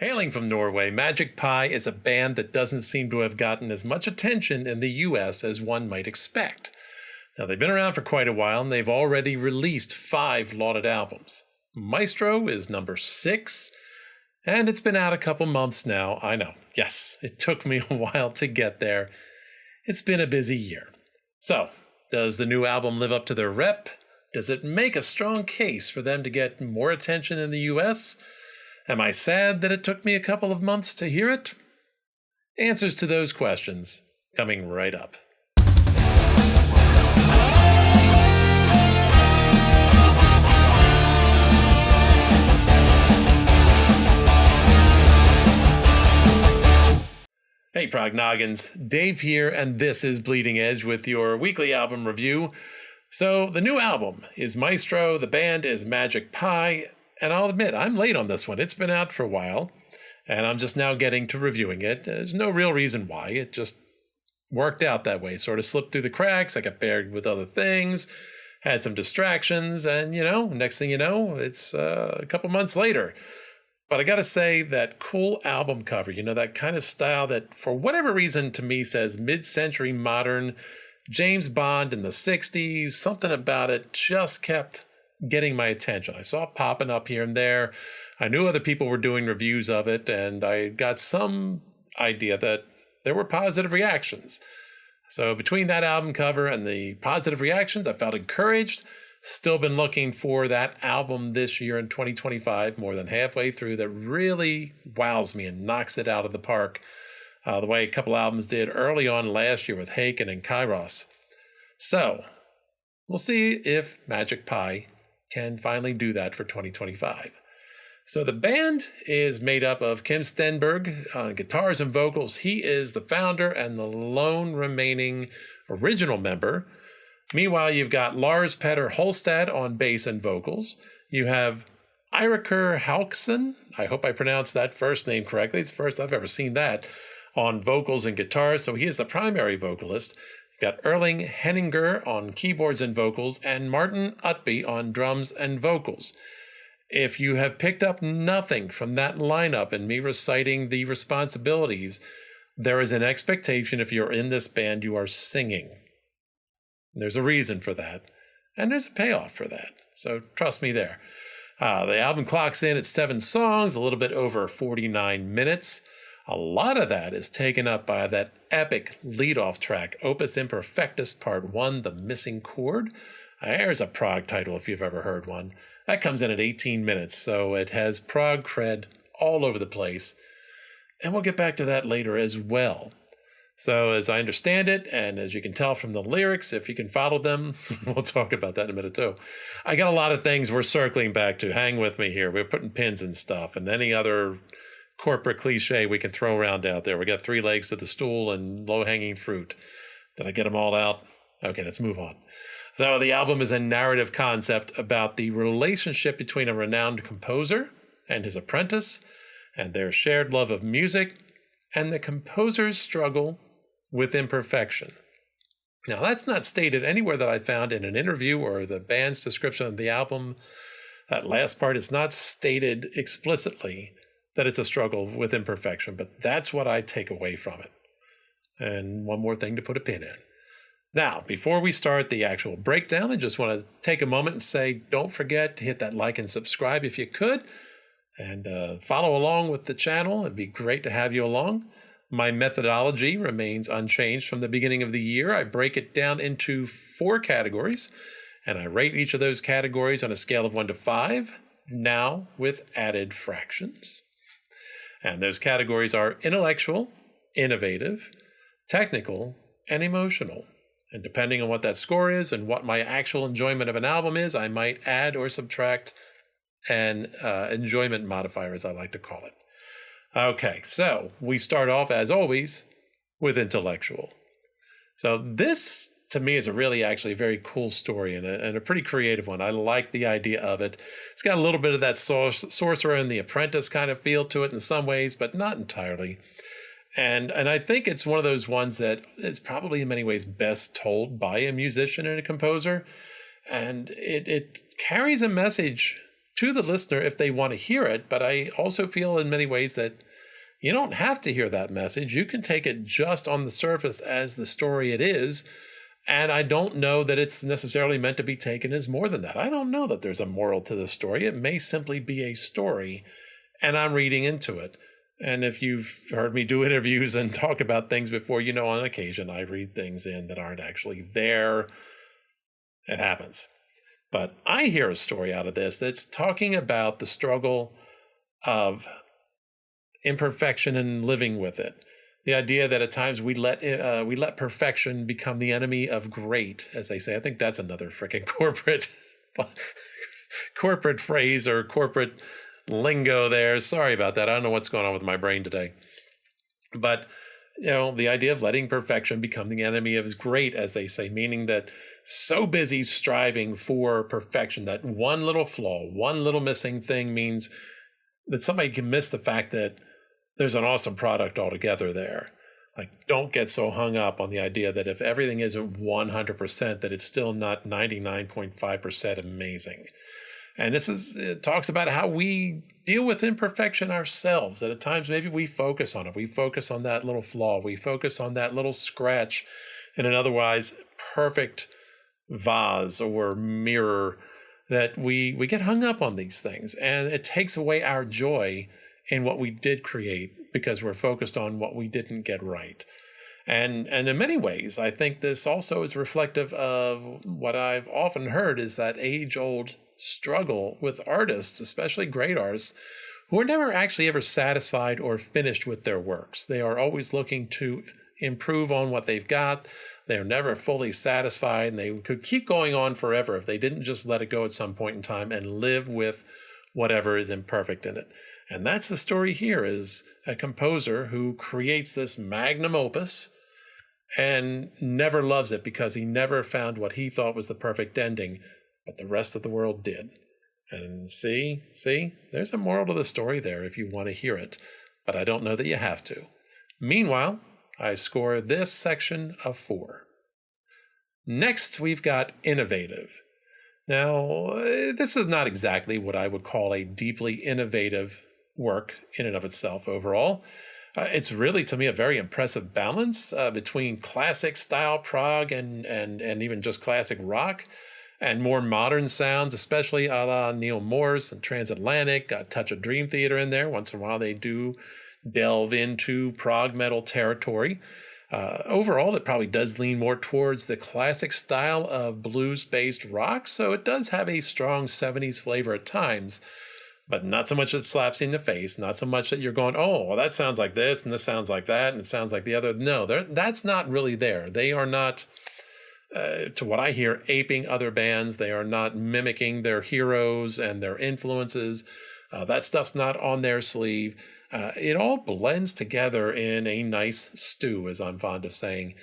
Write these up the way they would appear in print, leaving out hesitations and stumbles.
Hailing from Norway, Magic Pie is a band that doesn't seem to have gotten as much attention in the US as one might expect. Now, they've been around for quite a while, and they've already released 5 lauded albums. Maestro is number 6, and it's been out a couple months now. I know, yes, it took me a while to get there. It's been a busy year. So, does the new album live up to their rep? Does it make a strong case for them to get more attention in the US? Am I sad that it took me a couple of months to hear it? Answers to those questions coming right up. Hey Prog Noggins, Dave here, and this is Bleeding Edge with your weekly album review. So the new album is Maestro, the band is Magic Pie, and I'll admit, I'm late on this one. It's been out for a while, and I'm just now getting to reviewing it. There's no real reason why. It just worked out that way. Sort of slipped through the cracks. I got paired with other things, had some distractions, and, next thing you know, it's a couple months later. But I got to say, that cool album cover, that kind of style that, for whatever reason, to me says mid-century modern, James Bond in the 60s, something about it just kept getting my attention. I saw it popping up here and there. I knew other people were doing reviews of it, and I got some idea that there were positive reactions. So between that album cover and the positive reactions, I felt encouraged. Still been looking for that album this year in 2025, more than halfway through, that really wows me and knocks it out of the park, the way a couple albums did early on last year with Haken and Kairos. So we'll see if Magic Pie can finally do that for 2025. So the band is made up of Kim Stenberg on guitars and vocals. He is the founder and the lone remaining original member. Meanwhile, you've got Lars Petter Holstad on bass and vocals. You have Eiríkur Hauksson, I hope I pronounced that first name correctly. It's the first I've ever seen that, on vocals and guitar, so he is the primary vocalist. You've got Erling Henninger on keyboards and vocals, and Martin Utby on drums and vocals. If you have picked up nothing from that lineup and me reciting the responsibilities, there is an expectation if you're in this band, you are singing. There's a reason for that, and there's a payoff for that, so trust me there. The album clocks in at 7 songs, a little bit over 49 minutes. A lot of that is taken up by that epic lead-off track, Opus Imperfectus Part 1, The Missing Chord. There's a prog title if you've ever heard one. That comes in at 18 minutes, so it has prog cred all over the place. And we'll get back to that later as well. So as I understand it, and as you can tell from the lyrics, if you can follow them, we'll talk about that in a minute too. I got a lot of things we're circling back to. Hang with me here. We're putting pins and stuff, and any other corporate cliche we can throw around out there. We got 3 legs to the stool and low-hanging fruit. Did I get them all out? Okay, let's move on. So the album is a narrative concept about the relationship between a renowned composer and his apprentice, and their shared love of music, and the composer's struggle with imperfection. Now, that's not stated anywhere that I found in an interview or the band's description of the album. That last part is not stated explicitly that it's a struggle with imperfection, but that's what I take away from it. And one more thing to put a pin in. Now, before we start the actual breakdown, I just want to take a moment and say, don't forget to hit that like and subscribe if you could, and follow along with the channel. It'd be great to have you along. My methodology remains unchanged from the beginning of the year. I break it down into 4 categories, and I rate each of those categories on a scale of 1 to 5, now with added fractions. And those categories are intellectual, innovative, technical, and emotional. And depending on what that score is and what my actual enjoyment of an album is, I might add or subtract an enjoyment modifier, as I like to call it. Okay, so we start off, as always, with intellectual. So this, to me, is a really actually very cool story and a pretty creative one. I like the idea of it. It's got a little bit of that sorcerer and the apprentice kind of feel to it in some ways, but not entirely. And I think it's one of those ones that is probably in many ways best told by a musician and a composer. And it carries a message to the listener if they want to hear it. But I also feel in many ways that you don't have to hear that message. You can take it just on the surface as the story it is. And I don't know that it's necessarily meant to be taken as more than that. I don't know that there's a moral to the story. It may simply be a story, and I'm reading into it. And if you've heard me do interviews and talk about things before, you know, on occasion, I read things in that aren't actually there. It happens. But I hear a story out of this that's talking about the struggle of imperfection and living with it. The idea that at times we let perfection become the enemy of great, as they say. I think that's another freaking corporate phrase or corporate lingo there. Sorry about that. I don't know what's going on with my brain today. But, you know, the idea of letting perfection become the enemy of great, as they say, meaning that so busy striving for perfection that one little flaw, one little missing thing means that somebody can miss the fact that there's an awesome product altogether there. Like, don't get so hung up on the idea that if everything isn't 100%, that it's still not 99.5% amazing. And it talks about how we deal with imperfection ourselves, that at times maybe we focus on it. We focus on that little flaw. We focus on that little scratch in an otherwise perfect vase or mirror, that we get hung up on these things. And it takes away our joy in what we did create because we're focused on what we didn't get right. And in many ways, I think this also is reflective of what I've often heard is that age-old struggle with artists, especially great artists, who are never actually ever satisfied or finished with their works. They are always looking to improve on what they've got. They're never fully satisfied, and they could keep going on forever if they didn't just let it go at some point in time and live with whatever is imperfect in it. And that's the story here, is a composer who creates this magnum opus and never loves it because he never found what he thought was the perfect ending, but the rest of the world did. And see, there's a moral to the story there if you want to hear it, but I don't know that you have to. Meanwhile, I score this section of 4. Next, we've got innovative. Now, this is not exactly what I would call a deeply innovative work in and of itself overall. It's really, to me, a very impressive balance between classic style prog and even just classic rock and more modern sounds, especially a la Neil Morse and Transatlantic, got a touch of Dream Theater in there. Once in a while, they do delve into prog metal territory. Overall, it probably does lean more towards the classic style of blues-based rock, so it does have a strong 70s flavor at times, but not so much that it slaps you in the face, not so much that you're going, oh, well, that sounds like this, and this sounds like that, and it sounds like the other. No, that's not really there. They are not, to what I hear, aping other bands. They are not mimicking their heroes and their influences. That stuff's not on their sleeve. It all blends together in a nice stew, as I'm fond of saying,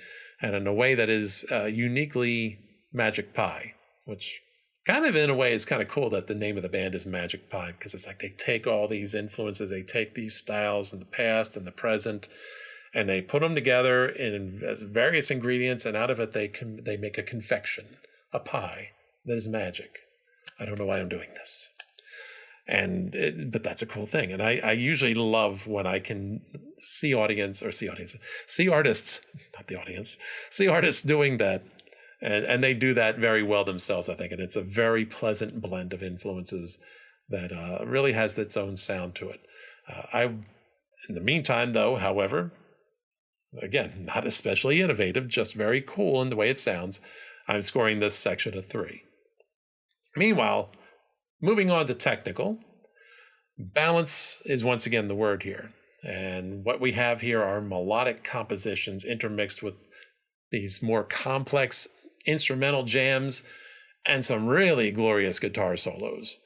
and in a way that is uniquely Magic Pie, which kind of in a way is kind of cool that the name of the band is Magic Pie, because it's like they take all these influences, they take these styles in the past and the present, and they put them together in various ingredients, and out of it they make a confection, a pie that is magic. I don't know why I'm doing this. But that's a cool thing. And I usually love when I can see artists, not the audience, see artists doing that. And they do that very well themselves, I think. And it's a very pleasant blend of influences that really has its own sound to it. In the meantime, though, however, again, not especially innovative, just very cool in the way it sounds, I'm scoring this section a 3. Meanwhile, moving on to technical, balance is once again the word here. And what we have here are melodic compositions intermixed with these more complex instrumental jams and some really glorious guitar solos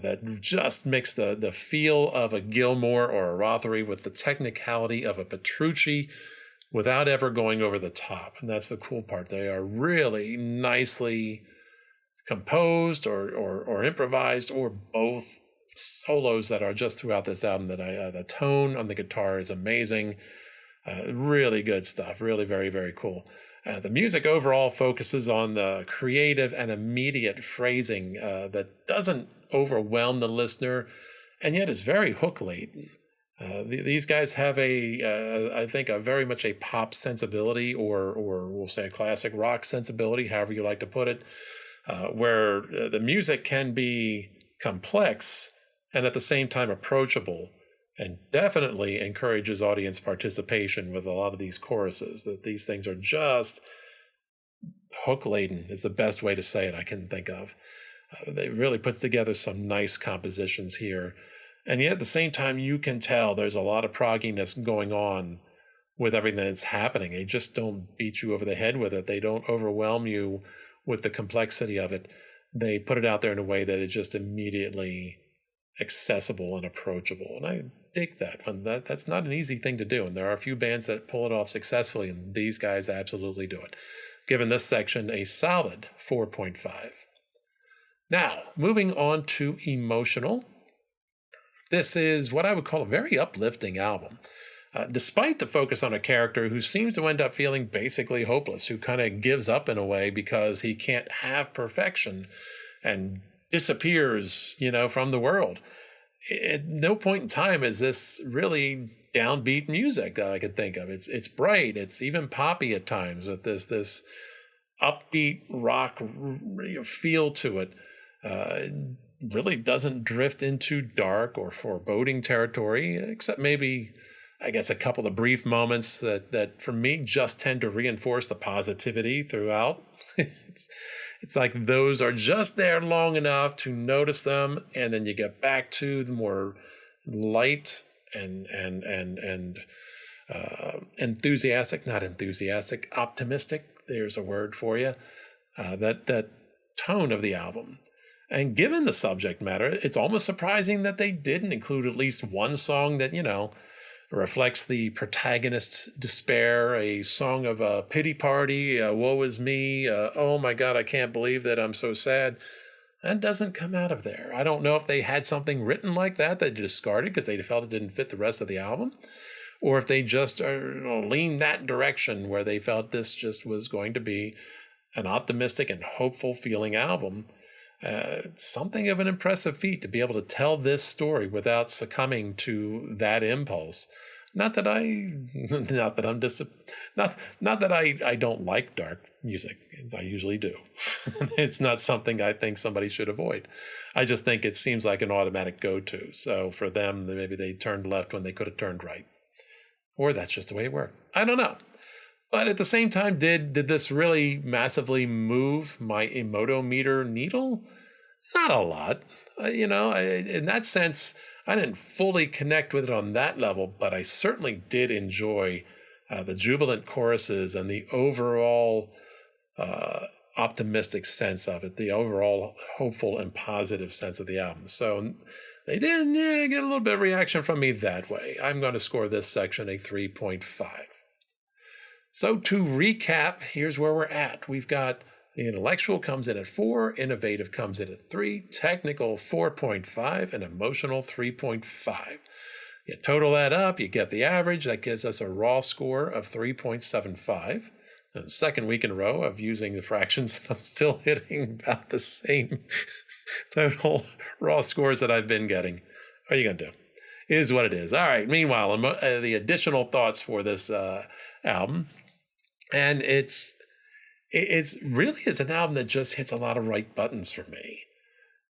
that just mix the feel of a Gilmour or a Rothery with the technicality of a Petrucci without ever going over the top. And that's the cool part. They are really nicely composed or improvised, or both, solos that are just throughout this album. That the tone on the guitar is amazing. Really good stuff. Really very, very cool. The music overall focuses on the creative and immediate phrasing that doesn't overwhelm the listener, and yet is very hook laden. These guys have I think, a very much a pop sensibility, or we'll say a classic rock sensibility, however you like to put it, where the music can be complex and at the same time approachable, and definitely encourages audience participation with a lot of these choruses. That these things are just hook laden is the best way to say it I can think of. They really puts together some nice compositions here. And yet at the same time, you can tell there's a lot of progginess going on with everything that's happening. They just don't beat you over the head with it. They don't overwhelm you with the complexity of it. They put it out there in a way that is just immediately accessible and approachable. And I dig that. And that's not an easy thing to do. And there are a few bands that pull it off successfully, and these guys absolutely do it. Giving this section a solid 4.5. Now, moving on to Emotional. This is what I would call a very uplifting album. Despite the focus on a character who seems to end up feeling basically hopeless, who kind of gives up in a way because he can't have perfection and disappears, from the world. At no point in time is this really downbeat music that I could think of. It's bright. It's even poppy at times with this upbeat rock feel to it. Really doesn't drift into dark or foreboding territory, except maybe, I guess, a couple of brief moments that for me just tend to reinforce the positivity throughout. It's like those are just there long enough to notice them, and then you get back to the more light and optimistic. There's a word for you. That tone of the album. And given the subject matter, it's almost surprising that they didn't include at least one song that, reflects the protagonist's despair, a song of a pity party, woe is me, oh my God, I can't believe that I'm so sad. That doesn't come out of there. I don't know if they had something written like that they discarded because they felt it didn't fit the rest of the album, or if they just leaned that direction where they felt this just was going to be an optimistic and hopeful feeling album. Something of an impressive feat to be able to tell this story without succumbing to that impulse. Not that I don't like dark music. I usually do. It's not something I think somebody should avoid. I just think it seems like an automatic go-to. So for them, maybe they turned left when they could have turned right. Or that's just the way it worked. I don't know. But at the same time, did this really massively move my emotometer needle? Not a lot. In that sense, I didn't fully connect with it on that level, but I certainly did enjoy the jubilant choruses and the overall optimistic sense of it, the overall hopeful and positive sense of the album. So they did get a little bit of reaction from me that way. I'm going to score this section a 3.5. So to recap, here's where we're at. We've got the intellectual comes in at 4, innovative comes in at 3, technical 4.5, and emotional 3.5. You total that up, you get the average. That gives us a raw score of 3.75. And second week in a row of using the fractions, I'm still hitting about the same total raw scores that I've been getting. What are you going to do? It is what it is. All right, meanwhile, the additional thoughts for this album. And it's really is an album that just hits a lot of right buttons for me.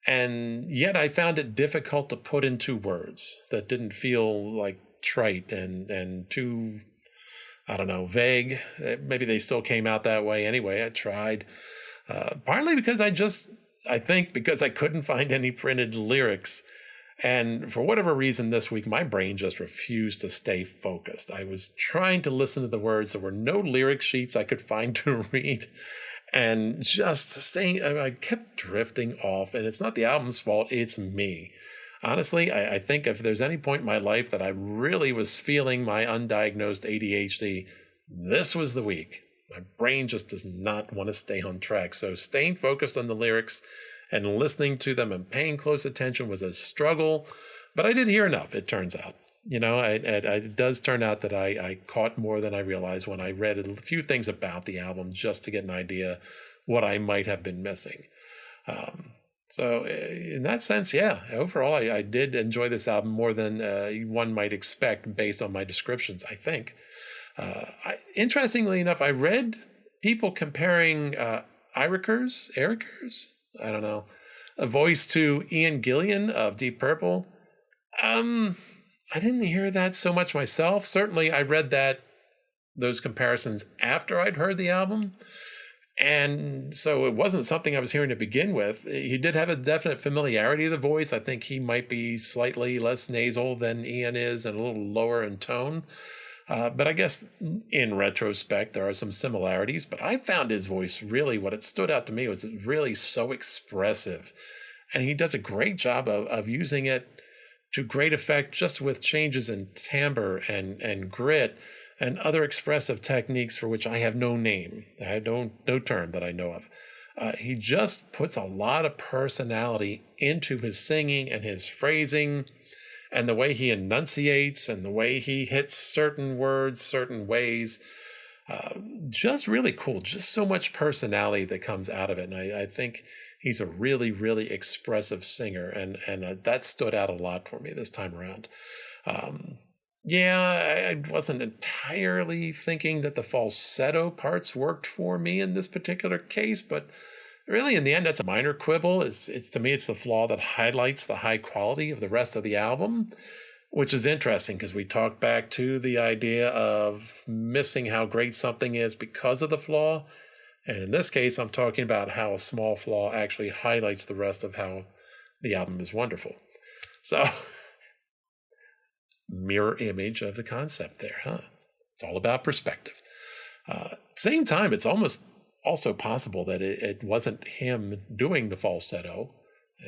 And yet I found it difficult to put into words that didn't feel like trite and too, vague. Maybe they still came out that way anyway. I tried. Partly because I think because I couldn't find any printed lyrics. And for whatever reason this week, my brain just refused to stay focused. I was trying to listen to the words. There were no lyric sheets I could find to read. And just I kept drifting off. And it's not the album's fault, it's me. Honestly, I think if there's any point in my life that I really was feeling my undiagnosed ADHD, this was the week. My brain just does not want to stay on track. So staying focused on the lyrics and listening to them and paying close attention was a struggle, but I did hear enough, it turns out. It does turn out that I caught more than I realized when I read a few things about the album just to get an idea what I might have been missing. So in that sense, yeah, overall, I did enjoy this album more than one might expect based on my descriptions, I think. Interestingly enough, I read people comparing Ericker's, I don't know, a voice to Ian Gillan of Deep Purple. I didn't hear that so much myself. Certainly, I read those comparisons after I'd heard the album. And so it wasn't something I was hearing to begin with. He did have a definite familiarity of the voice. I think he might be slightly less nasal than Ian is and a little lower in tone. But I guess in retrospect, there are some similarities. But I found his voice really, what it stood out to me was really so expressive. And he does a great job of using it to great effect just with changes in timbre and grit and other expressive techniques for which I have no name. I have no term that I know of. He just puts a lot of personality into his singing and his phrasing and the way he enunciates and the way he hits certain words, certain ways. Just really cool. Just so much personality that comes out of it. And I think he's a really, really expressive singer. And that stood out a lot for me this time around. Yeah, I wasn't entirely thinking that the falsetto parts worked for me in this particular case, but really in the end, that's a minor quibble. It's to me, it's the flaw that highlights the high quality of the rest of the album, which is interesting because we talked back to the idea of missing how great something is because of the flaw. And in this case, I'm talking about how a small flaw actually highlights the rest of how the album is wonderful. So mirror image of the concept there, huh? It's all about perspective. Same time, it's almost also possible that it wasn't him doing the falsetto.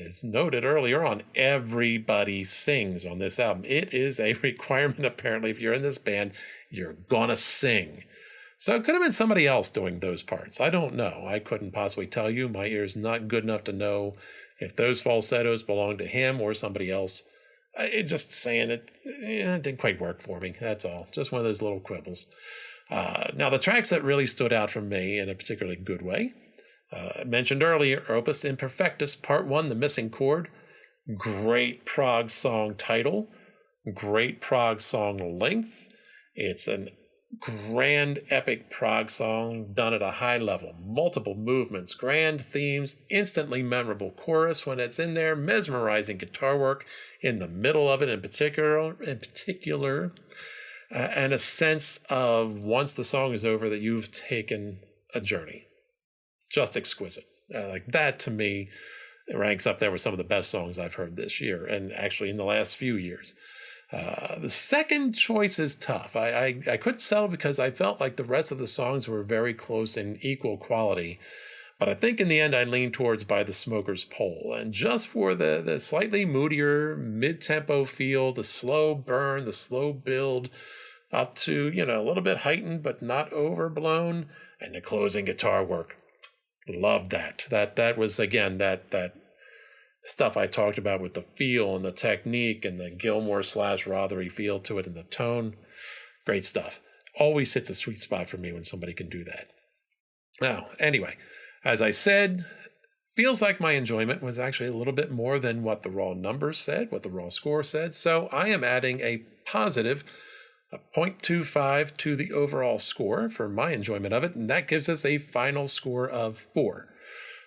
As noted earlier on, everybody sings on this album. It is a requirement, apparently, if you're in this band, you're gonna sing. So it could have been somebody else doing those parts. I don't know. I couldn't possibly tell you. My ear's not good enough to know if those falsettos belong to him or somebody else. Just saying it didn't quite work for me. That's all. Just one of those little quibbles. Now, the tracks that really stood out for me in a particularly good way, I mentioned earlier, Opus Imperfectus, Part 1, The Missing Chord. Great prog song title. Great prog song length. It's an grand epic prog song done at a high level, multiple movements, grand themes, instantly memorable chorus when it's in there, mesmerizing guitar work in the middle of it in particular, and a sense of once the song is over that you've taken a journey. Just exquisite. Like that to me ranks up there with some of the best songs I've heard this year and actually in the last few years. The second choice is tough. I couldn't settle because I felt like the rest of the songs were very close in equal quality. But I think in the end I leaned towards By the Smoker's Pole. And just for the slightly moodier, mid-tempo feel, the slow burn, the slow build up to, a little bit heightened but not overblown, and the closing guitar work. Loved that. That was, again, that stuff I talked about with the feel and the technique and the Gilmour/Rothery feel to it and the tone. Great stuff. Always hits a sweet spot for me when somebody can do that. Now, anyway, as I said, feels like my enjoyment was actually a little bit more than what the raw numbers said, what the raw score said. So I am adding a positive 0.25 to the overall score for my enjoyment of it. And that gives us a final score of 4.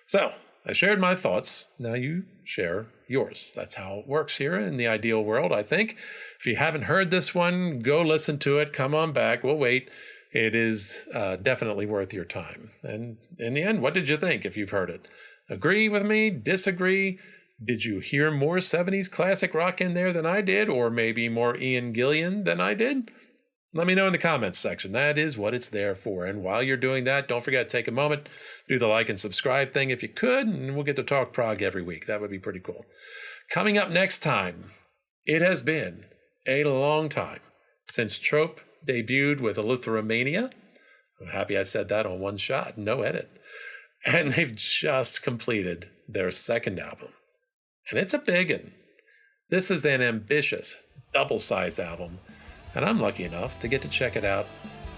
So I shared my thoughts. Now you share yours. That's how it works here in the ideal world, I think. If you haven't heard this one, go listen to it. Come on back. We'll wait. It is definitely worth your time. And in the end, what did you think if you've heard it? Agree with me? Disagree? Did you hear more 70s classic rock in there than I did? Or maybe more Ian Gillan than I did? Let me know in the comments section. That is what it's there for. And while you're doing that, don't forget to take a moment, do the like and subscribe thing if you could, and we'll get to talk prog every week. That would be pretty cool. Coming up next time, it has been a long time since Trope debuted with Eleutheromania. I'm happy I said that on one shot, no edit. And they've just completed their second album. And it's a big one. This is an ambitious, double-sized album. And I'm lucky enough to get to check it out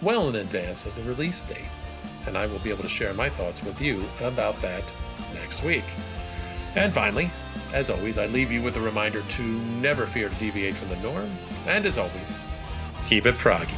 well in advance of the release date. And I will be able to share my thoughts with you about that next week. And finally, as always, I leave you with a reminder to never fear to deviate from the norm, and as always, keep it proggy.